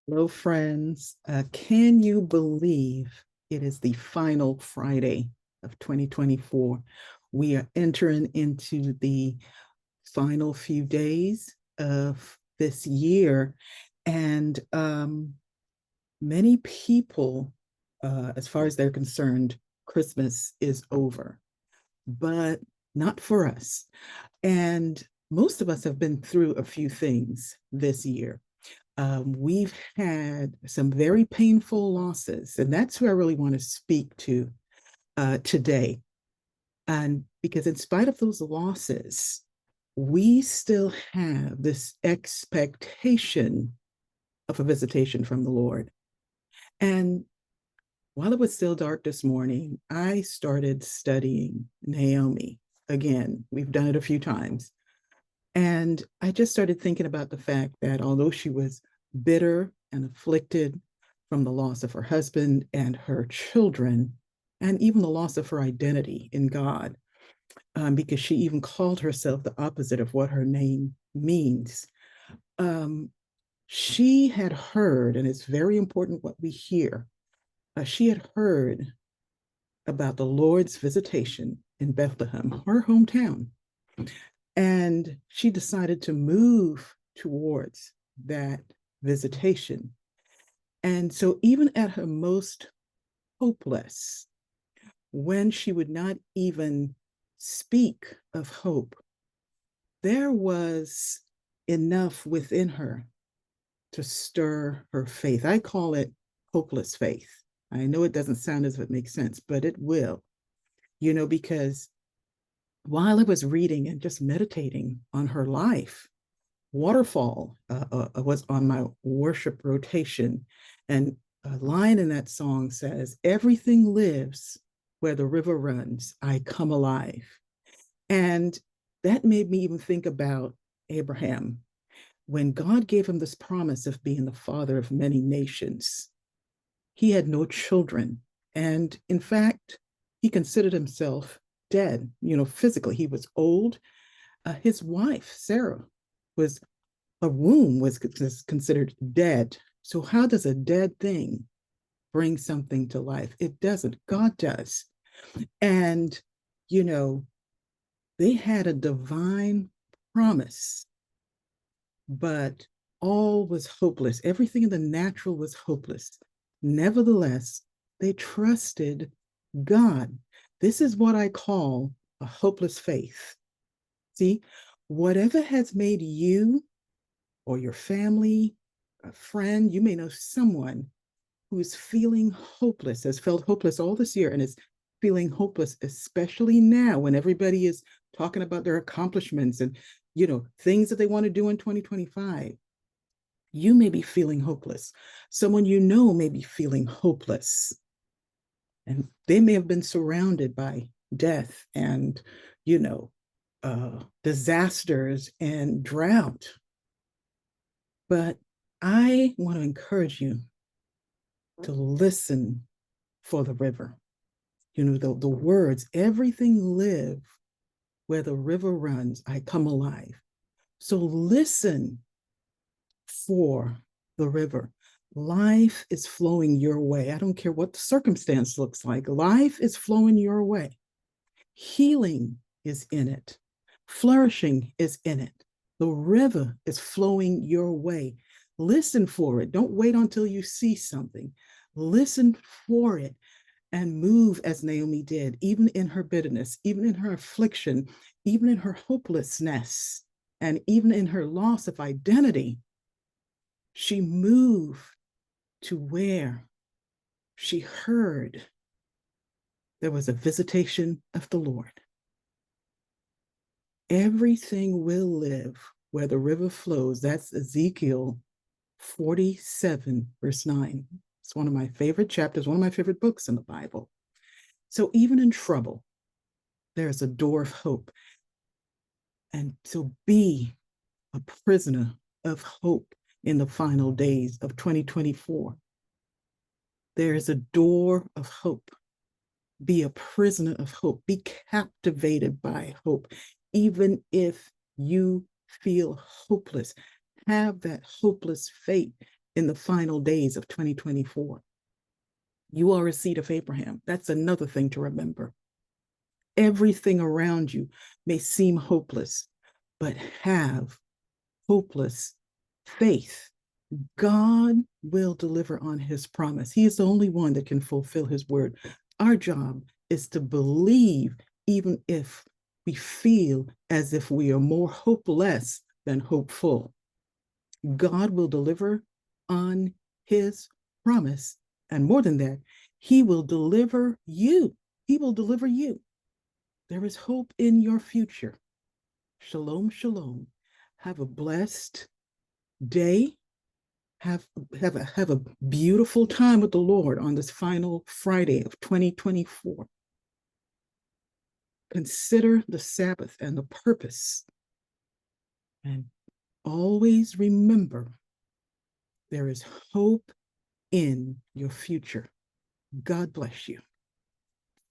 Hello, friends. Can you believe it is the final Friday of 2024? We are entering into the final few days of this year, and many people, as far as they're concerned, Christmas is over, but not for us. And most of us have been through a few things this year. We've had some very painful losses, and that's who I really want to speak to today. And because, in spite of those losses, we still have this expectation of a visitation from the Lord. And while it was still dark this morning, I started studying Naomi again. We've done it a few times. And I just started thinking about the fact that although she was bitter and afflicted from the loss of her husband and her children, and even the loss of her identity in God, because she even called herself the opposite of what her name means. Um, she had heard, and it's very important what we hear, she had heard about the Lord's visitation in Bethlehem, her hometown. And she decided to move towards that visitation. And so, even at her most hopeless, when she would not even speak of hope, there was enough within her to stir her faith. I call it hopeless faith. I know it doesn't sound as if it makes sense, but it will, because while I was reading and just meditating on her life, Waterfall was on my worship rotation. And a line in that song says, "Everything lives where the river runs, I come alive." And that made me even think about Abraham when God gave him this promise of being the father of many nations. He had no children. And in fact, he considered himself dead, physically. He was old. His wife, Sarah, was a womb was considered dead. So how does a dead thing bring something to life? It doesn't. God does. And, you know, they had a divine promise, but all was hopeless. Everything in the natural was hopeless. Nevertheless, they trusted God. This is what I call a hopeless faith. See, whatever has made you or your family, a friend, you may know someone who is feeling hopeless, has felt hopeless all this year and is feeling hopeless, especially now when everybody is talking about their accomplishments and, things that they want to do in 2025. You may be feeling hopeless. Someone you know may be feeling hopeless. And they may have been surrounded by death and, disasters and drought. But I want to encourage you to listen for the river. The words, "Everything live where the river runs, I come alive." So listen for the river. Life is flowing your way. I don't care what the circumstance looks like. Life is flowing your way. Healing is in it. Flourishing is in it. The river is flowing your way. Listen for it. Don't wait until you see something. Listen for it and move as Naomi did, even in her bitterness, even in her affliction, even in her hopelessness, and even in her loss of identity. She moved to where she heard there was a visitation of the Lord. Everything will live where the river flows. That's Ezekiel 47, verse 9. It's one of my favorite chapters, one of my favorite books in the Bible. So even in trouble, there's a door of hope. And so be a prisoner of hope in the final days of 2024. There is a door of hope. Be a prisoner of hope. Be captivated by hope. Even if you feel hopeless, have that hopeless faith. in the final days of 2024. You are a seed of Abraham. That's another thing to remember. Everything around you may seem hopeless, but have hopeless faith. God will deliver on his promise. He is the only one that can fulfill his word. Our job is to believe, even if we feel as if we are more hopeless than hopeful. God will deliver on his promise. And more than that, he will deliver you. He will deliver you. There is hope in your future. Shalom, shalom. Have a blessed day. Have a beautiful time with the Lord on this final Friday of 2024. Consider the Sabbath and the purpose. And always remember there is hope in your future. God bless you.